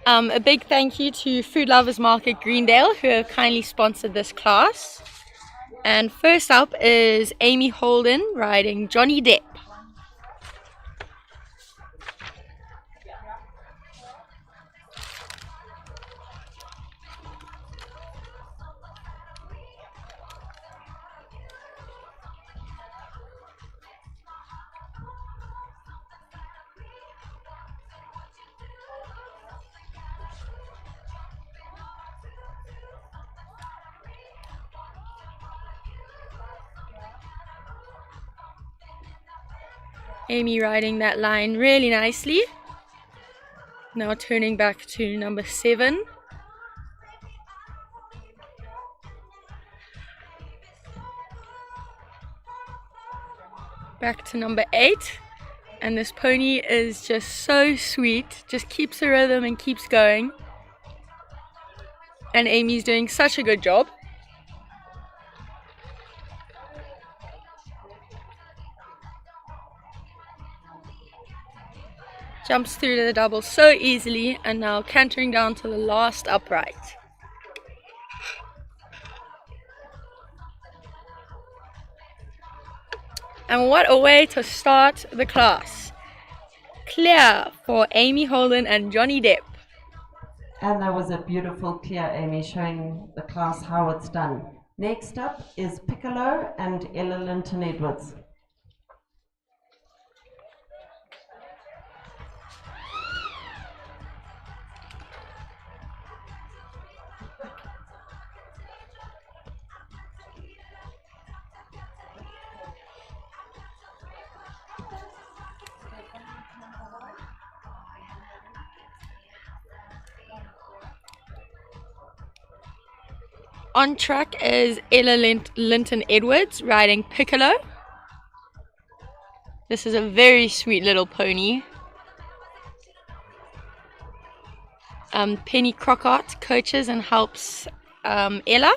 A big thank you to Food Lovers Market Greendale who have kindly sponsored this class. And first up is Amy Holden riding Johnny Depp. Amy riding that line really nicely. Now turning back to number 7. Back to number 8. And this pony is just so sweet. Just keeps the rhythm and keeps going. And Amy's doing such a good job. Jumps through the double so easily and now cantering down to the last upright. And what a way to start the class. Clear for Amy Holden and Johnny Depp. And that was a beautiful clear, Amy, showing the class how it's done. Next up is Piccolo and Ella Linton Edwards. On track is Ella Linton Edwards riding Piccolo. This is a very sweet little pony. Penny Crockett coaches and helps Ella.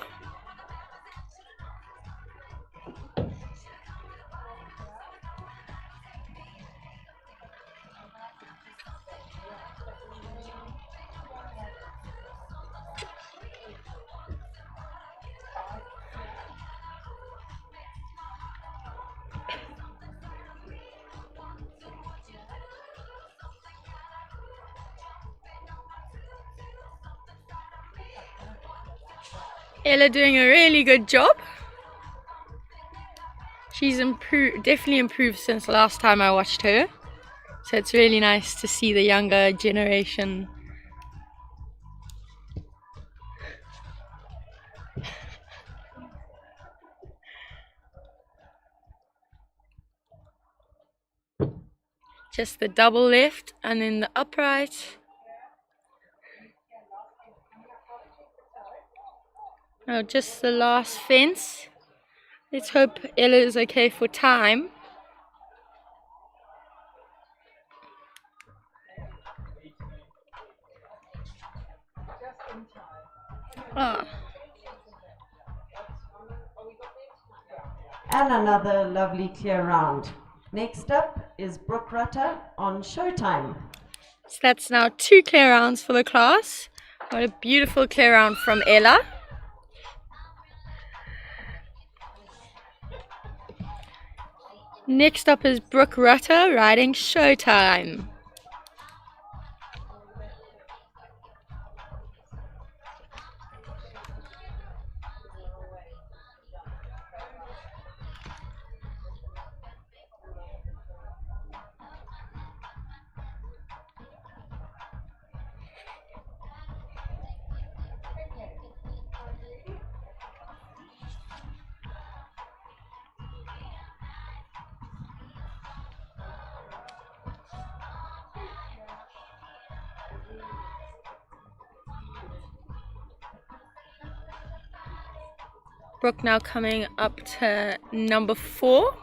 Ella doing a really good job. She's definitely improved since the last time I watched her. So it's really nice to see the younger generation. Just the double left and then the upright. Now just the last fence. Let's hope Ella is okay for time. Ah. And another lovely clear round. Next up is Brooke Rutter on Showtime. So that's now 2 clear rounds for the class. What a beautiful clear round from Ella. Next up is Brooke Rutter riding Showtime. Brooke now coming up to number 4.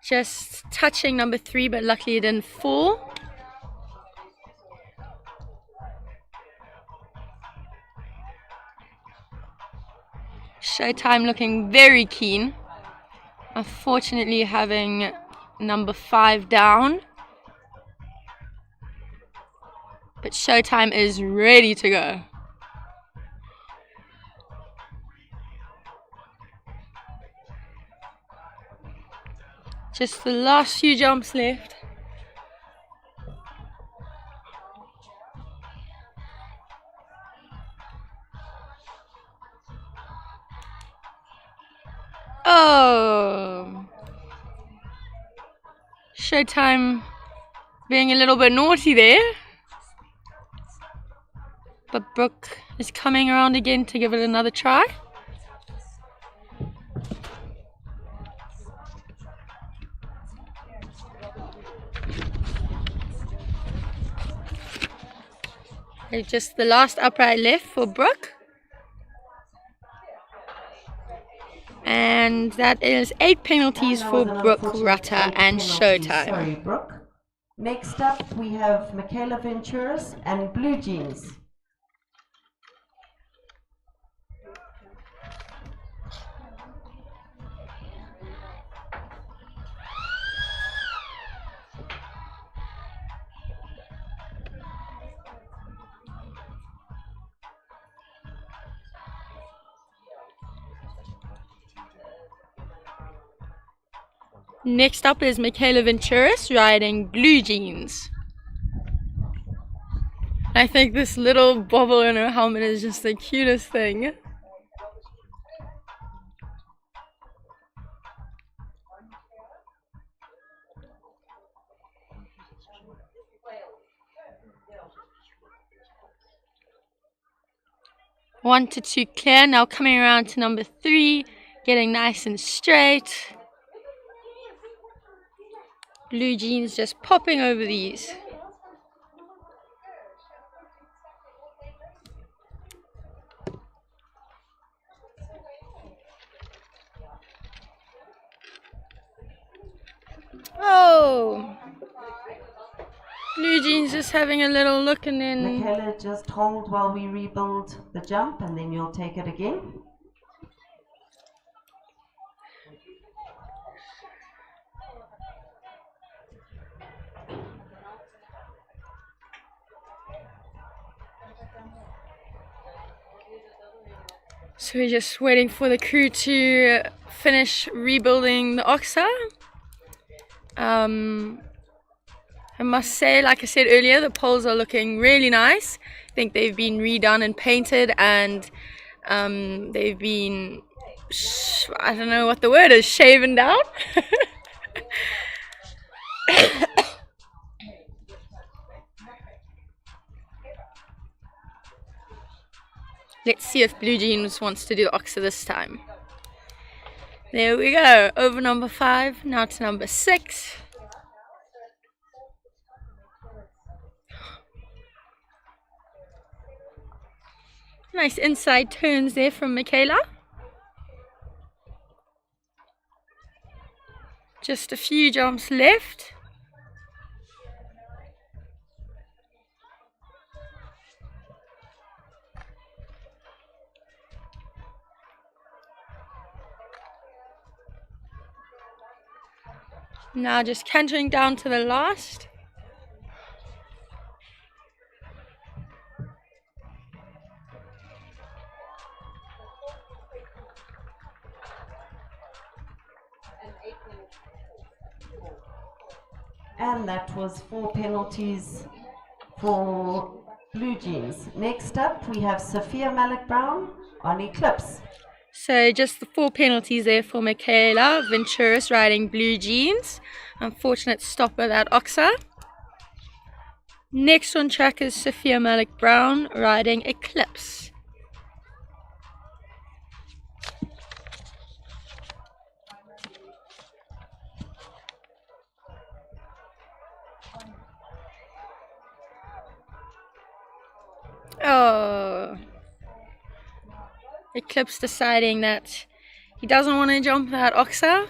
Just touching number 3, but luckily it didn't fall. Showtime looking very keen. Unfortunately having number 5 down. But Showtime is ready to go. Just the last few jumps left. Oh, Showtime being a little bit naughty there. But Brooke is coming around again to give it another try. Okay, just the last upright left for Brooke. And that is 8 penalties for Brooke, Rutter and Showtime. Sorry, Brooke. Next up we have Michaela Venturis and Blue Jeans. Next up is Michaela Venturis riding Blue Jeans. I think this little bobble in her helmet is just the cutest thing. One to two clear, now coming around to number 3, getting nice and straight. Blue Jeans just popping over these. Oh, Blue Jeans just having a little look and then... Michaela, just hold while we rebuild the jump and then you'll take it again. So we're just waiting for the crew to finish rebuilding the Oxa. I must say, like I said earlier, the poles are looking really nice. I think they've been redone and painted, and they've been, I don't know what the word is, shaven down. Let's see if Blue Jeans wants to do the Oxa this time. There we go, over number 5, now to number 6. Nice inside turns there from Michaela. Just a few jumps left. Now just cantering down to the last. And that was 4 penalties for Blue Jeans. Next up we have Sophia Malik-Brown on Eclipse. So just the 4 penalties there for Michaela Venturis riding Blue Jeans. Unfortunate stop at that Oxa. Next on track is Sophia Malik-Brown riding Eclipse. Oh, Eclipse deciding that he doesn't want to jump that Oxa.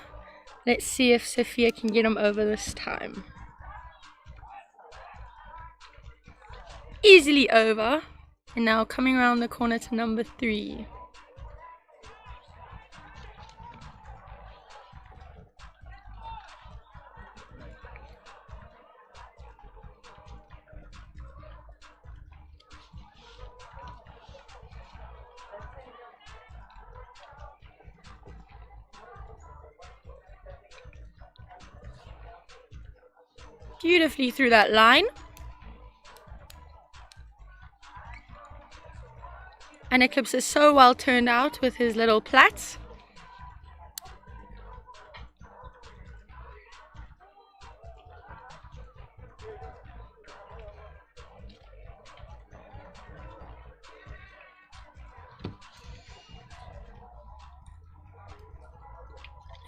Let's see if Sophia can get him over this time. Easily over. And now coming around the corner to number 3. beautifully through that line. And Eclipse is so well turned out with his little plaits.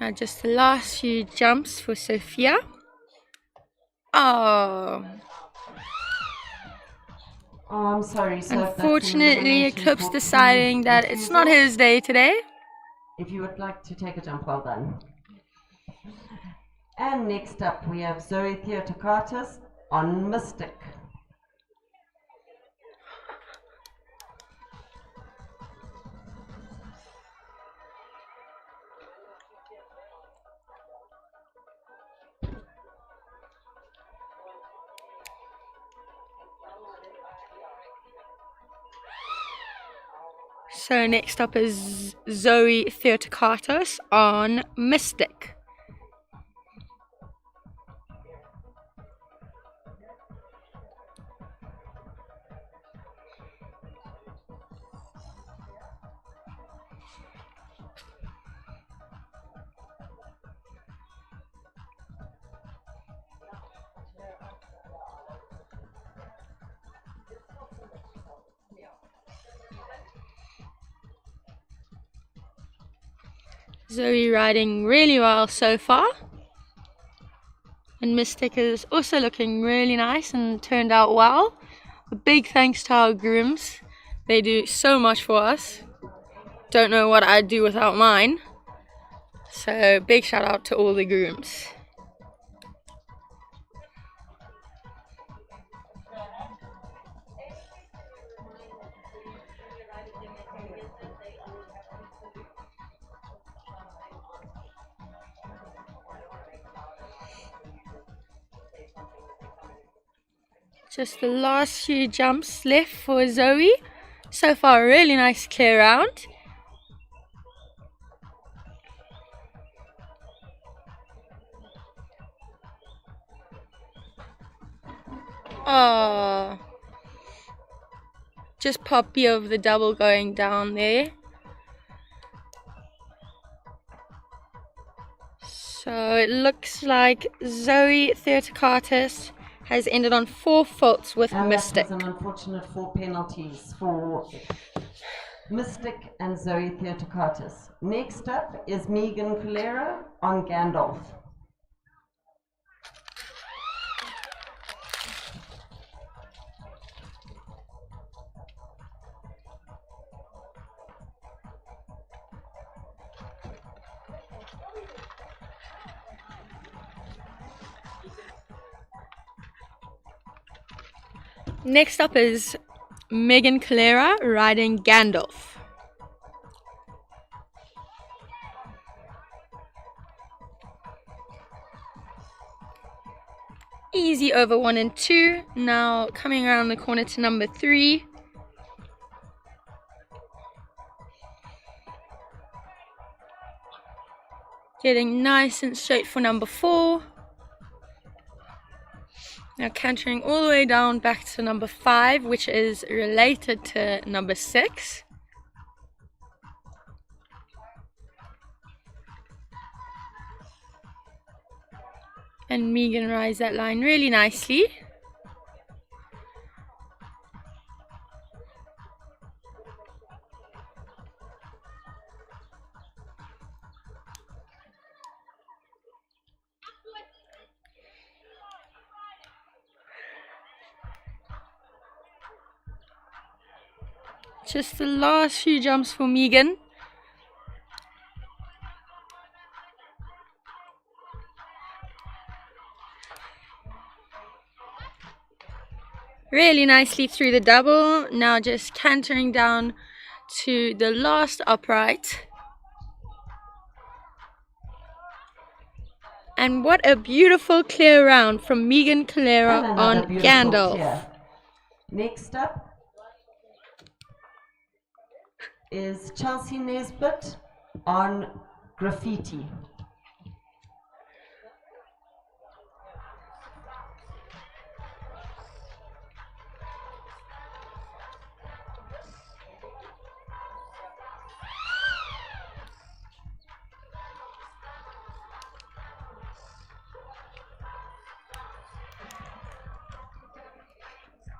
Now just the last few jumps for Sophia. Oh, I'm sorry, sir. unfortunately Eclipse deciding that it's not his day today. If you would like to take a jump, well done. And next up we have Zoe Theotokakis on Mystic. So next up is Zoe Theotokakis on Mystic. Zoe riding really well so far. And Mystic is also looking really nice and turned out well. A big thanks to our grooms. They do so much for us. Don't know what I'd do without mine. So big shout out to all the grooms. Just the last few jumps left for Zoe. So far, a really nice clear round. Oh, just poppy of the double going down there. So it looks like Zoe Theotokakis has ended on 4 faults with Mystic. That was an unfortunate 4 penalties for Mystic and Zoe Theotokakis. Next up is Megan Calera on Gandalf. Next up is Megan Calera riding Gandalf. Easy over 1 and 2. Now coming around the corner to number 3. Getting nice and straight for number 4. Now cantering all the way down back to number 5, which is related to number 6. And Megan rides that line really nicely. Just the last few jumps for Megan. Really nicely through the double. Now just cantering down to the last upright. And what a beautiful clear round from Megan Calera on Gandalf. Clear. Next up is Chelsea Nesbitt on Graffiti.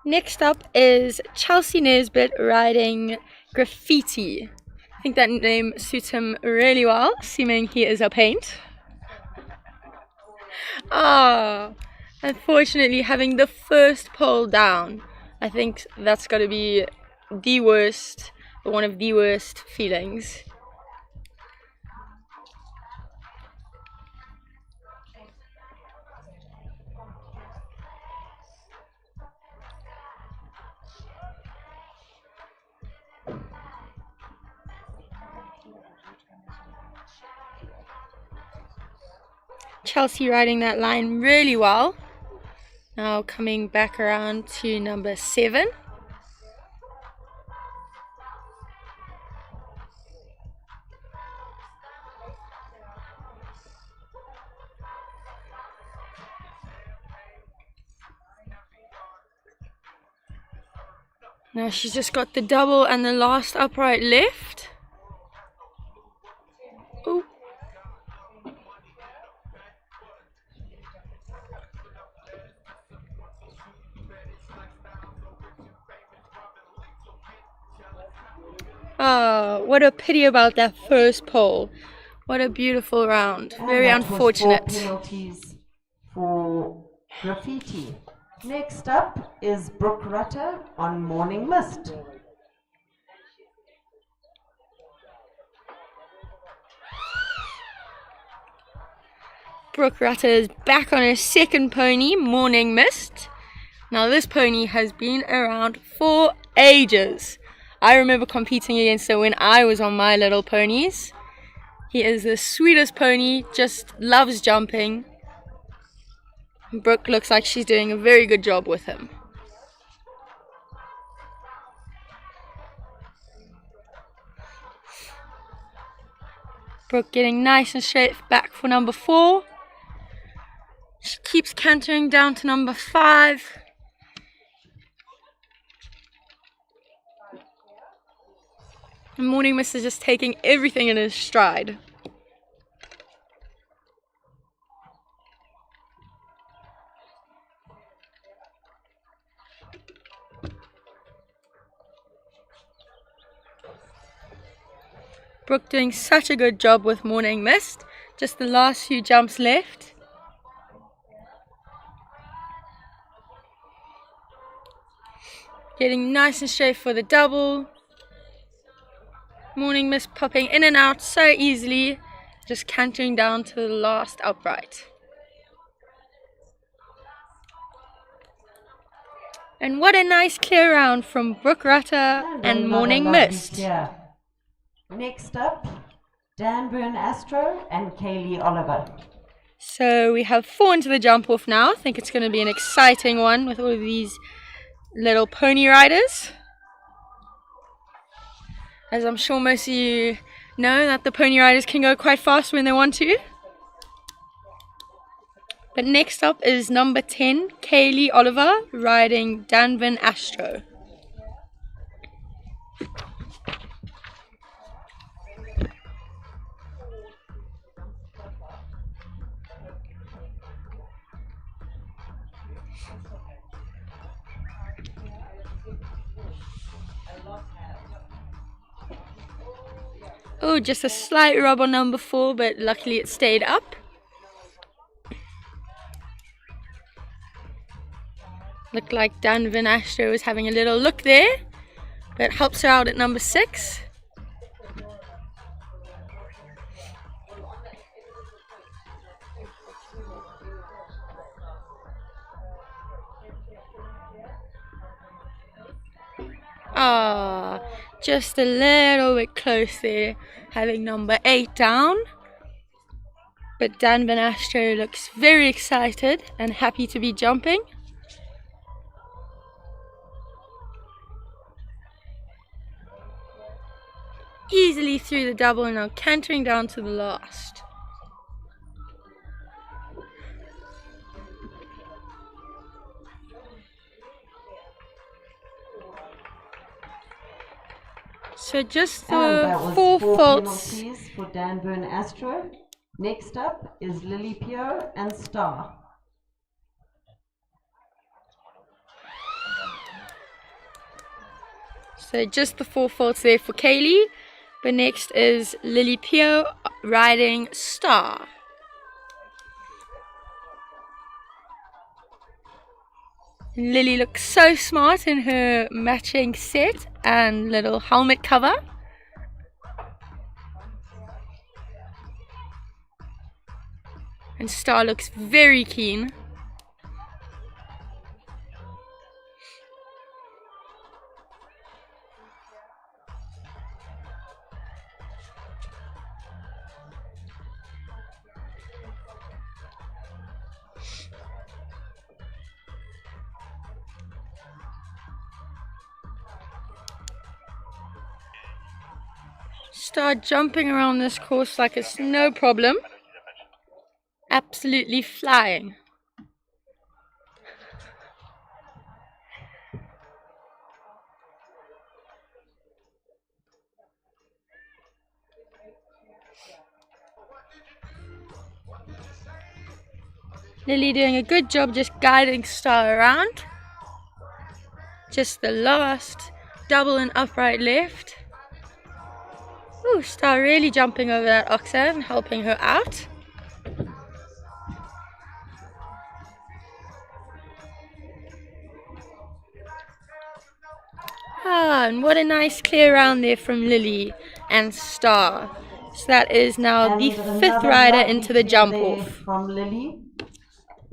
Next up is Chelsea Nesbitt riding Graffiti. I think that name suits him really well, assuming he is a paint. Ah, unfortunately, having the first pole down, I think that's got to be the worst, one of the worst feelings. Chelsea riding that line really well. Now coming back around to number 7. Now she's just got the double and the last upright left. Ooh. Oh, what a pity about that first pole. What a beautiful round. Very unfortunate. Was 4 penalties for Graffiti. Next up is Brooke Rutter on Morning Mist. Brooke Rutter is back on her second pony, Morning Mist. Now this pony has been around for ages. I remember competing against her when I was on my little ponies. He is the sweetest pony, just loves jumping. Brooke looks like she's doing a very good job with him. Brooke getting nice and straight back for number 4. She keeps cantering down to number 5. And Morning Mist is just taking everything in his stride. Brooke doing such a good job with Morning Mist. Just the last few jumps left. Getting nice and straight for the double. Morning Mist popping in and out so easily. Just cantering down to the last upright. And what a nice clear round from Brooke Rutter and Morning Mist. Yeah. Next up, Dan Byrne Astro and Kaylee Oliver. So we have 4 into the jump off now. I think it's going to be an exciting one with all of these little pony riders. As I'm sure most of you know that the pony riders can go quite fast when they want to. But next up is number 10, Kaylee Oliver riding Danvin Astro. Oh, just a slight rub on number 4, but luckily it stayed up. Looked like Danvin Astro was having a little look there, but helps her out at number 6. Ah, just a little bit close there, having number 8 down. But Danvin Astro looks very excited and happy to be jumping. Easily through the double and now cantering down to the last. So just the 4 faults. Penalties for Dan Byrne Astro. Next up is Lily Pio and Star. So just the 4 faults there for Kaylee. But next is Lily Pio riding Star. And Lily looks so smart in her matching set and little helmet cover. And Star looks very keen. Star jumping around this course like it's no problem. Absolutely flying. Lily doing a good job just guiding Star around. Just the last double and upright left. Ooh, Star really jumping over that oxer and helping her out. Ah, and what a nice clear round there from Lily and Star. So that is now the 5th rider into the jump off. From Lily.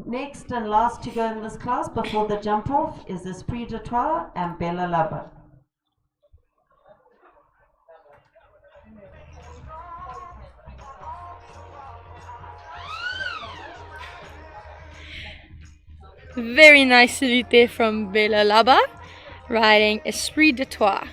Next and last to go in this class before the jump off is Esprit de Toi and Bella Lover. Very nice salute there from Bella Laba, riding Esprit de Toi.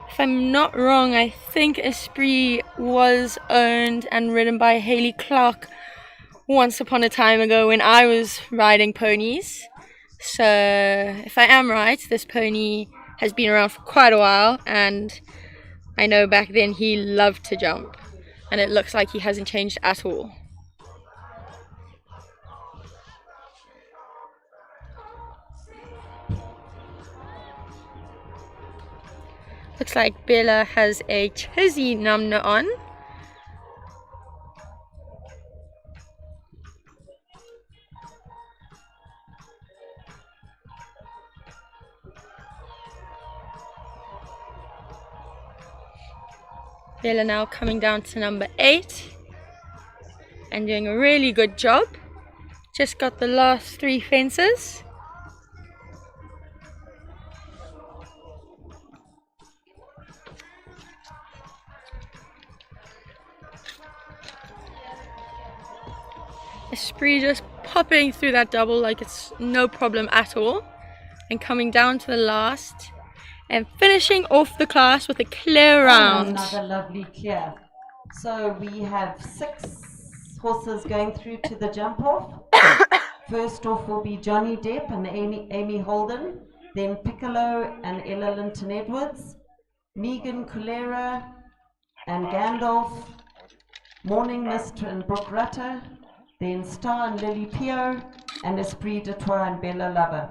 If I'm not wrong, I think Esprit was owned and ridden by Hayley Clark once upon a time ago when I was riding ponies. So if I am right, this pony has been around for quite a while, and I know back then he loved to jump, and it looks like he hasn't changed at all. Looks like Bella has a Chizzy numna on. Bella now coming down to number 8 and doing a really good job. Just got the last 3 fences. Esprit just popping through that double like it's no problem at all, and coming down to the last and finishing off the class with a clear round. Another lovely clear. So we have 6 horses going through to the jump off. First off will be Johnny Depp and Amy Holden, then Piccolo and Ella Linton Edwards, Megan Culera and Gandalf, Morning Mist and Brooke Rutter, then Star and Lily Pio, and Esprit de Toi and Bella Lover.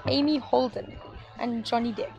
Amy Holden and Johnny Depp.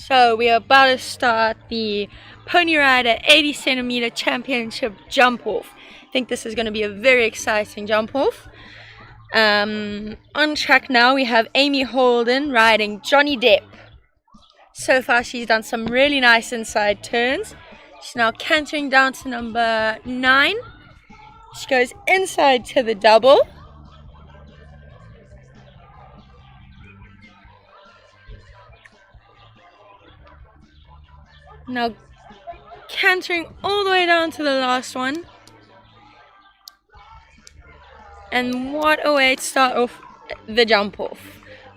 So we are about to start the Pony Rider 80 centimeter championship jump off. I think this is going to be a very exciting jump off. On track now we have Amy Holden riding Johnny Depp. So far she's done some really nice inside turns. She's now cantering down to number 9. She goes inside to the double. Now cantering all the way down to the last one. And what a way to start off the jump off,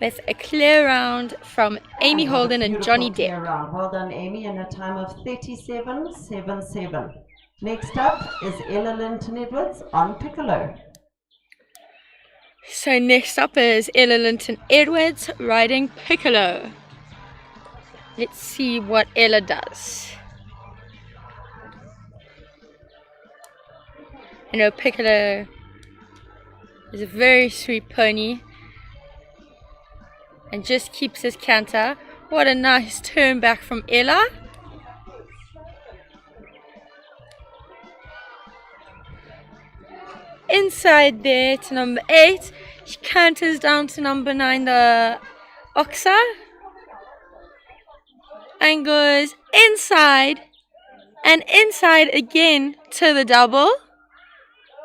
with a clear round from Amy Holden and Johnny Depp. Round. Well done, Amy, in a time of 37.77. Next up is Ella Linton Edwards on Piccolo. So next up is Ella Linton Edwards riding Piccolo. Let's see what Ella does. You know, Piccolo is a very sweet pony and just keeps his canter. What a nice turn back from Ella. Inside there to number 8. She canters down to number 9, the Oxa, and goes inside and inside again to the double.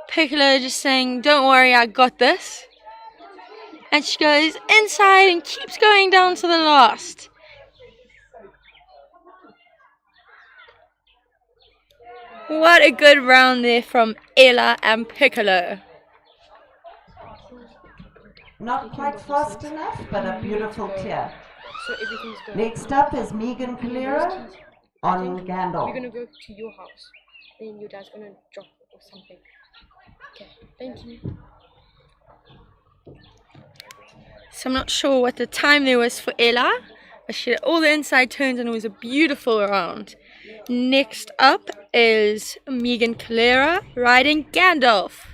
Piccolo just saying, "Don't worry, I got this." And she goes inside and keeps going down to the last. What a good round there from Ella and Piccolo. Not quite fast enough, but a beautiful clear. So everything's good. Next up is Megan Calera on Gandalf. We're gonna go to your house. Then your dad's gonna drop or something. Okay, thank you. So I'm not sure what the time there was for Ella, but she did all the inside turns and it was a beautiful round. Next up is Megan Calera riding Gandalf.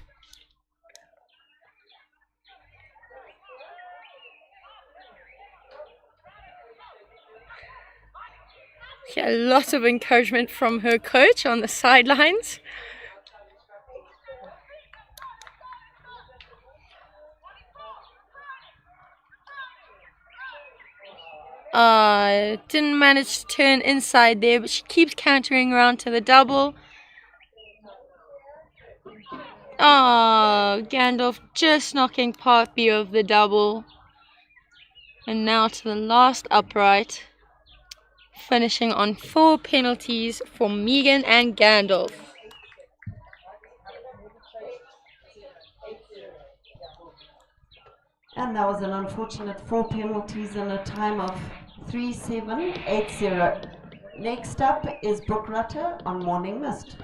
Yeah, lots of encouragement from her coach on the sidelines. Didn't manage to turn inside there, but she keeps cantering around to the double. Gandalf just knocking part B of the double. And now to the last upright, finishing on 4 penalties for Megan and Gandalf. And that was an unfortunate 4 penalties in a time of 3.780. Next up is Brooke Rutter on Morning Mist.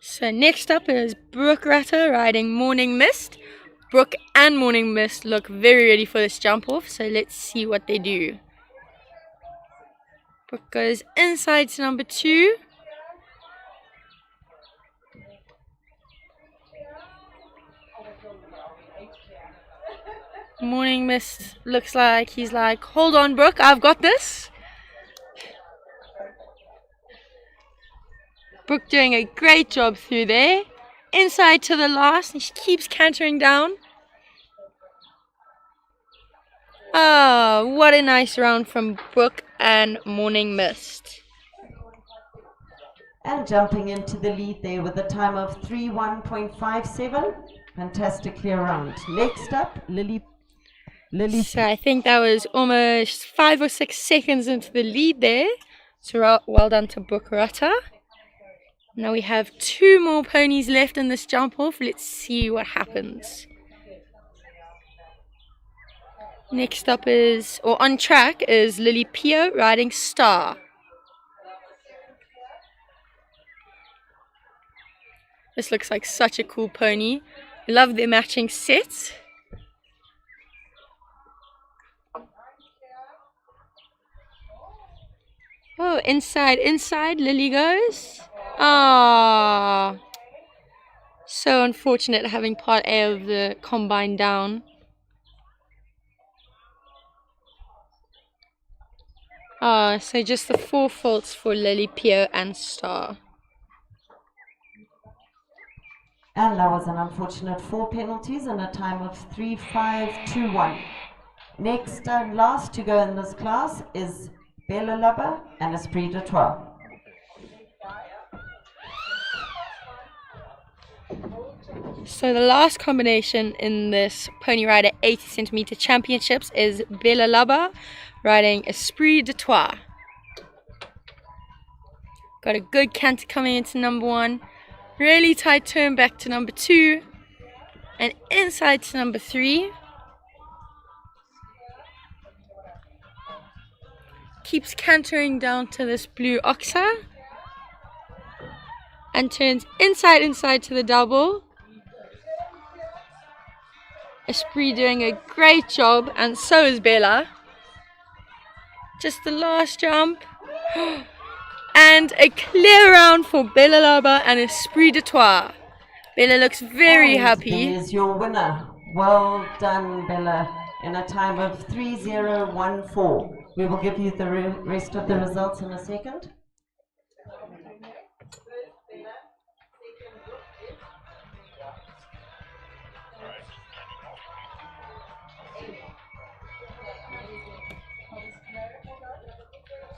So next up is Brooke Rutter riding Morning Mist. Brooke and Morning Mist look very ready for this jump off, so let's see what they do. Brooke goes inside to number 2. Morning Mist looks like he's like, "Hold on, Brooke, I've got this." Brooke doing a great job through there. Inside to the last, and she keeps cantering down. Oh, what a nice round from Brooke and Morning Mist. And jumping into the lead there with a time of 3.1.57. Fantastic clear round. Next up, Lily. So I think that was almost 5 or 6 seconds into the lead there. So well done to Brooke Rutter. Now we have 2 more ponies left in this jump off. Let's see what happens. Next up is, or on track, is Lily Pio riding Star. This looks like such a cool pony. I love their matching sets. Oh, inside, Lily goes. Ah, So unfortunate having part A of the combine down. So just the 4 faults for Lily, Pio and Star. And that was an unfortunate 4 penalties and a time of 3-5-2-1. Next and last to go in this class is Bella Lubba and Esprit de Trois. So the last combination in this Pony Rider 80 centimeter championships is Bella Lubba riding Esprit de Trois. Got a good canter coming into number 1. Really tight turn back to number 2. And inside to number 3. Keeps cantering down to this blue Oxa. And turns inside to the double. Esprit doing a great job, and so is Bella. Just the last jump. And a clear round for Bella Lubba and Esprit de Trois. Bella looks very happy. There's your winner. Well done, Bella, in a time of 3-0-1-4. We will give you the rest of the results in a second.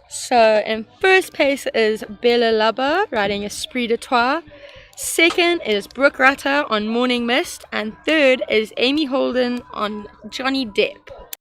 So in first place is Bella Lubba riding Esprit de Trois. Second is Brooke Rutter on Morning Mist. And third is Amy Holden on Johnny Depp.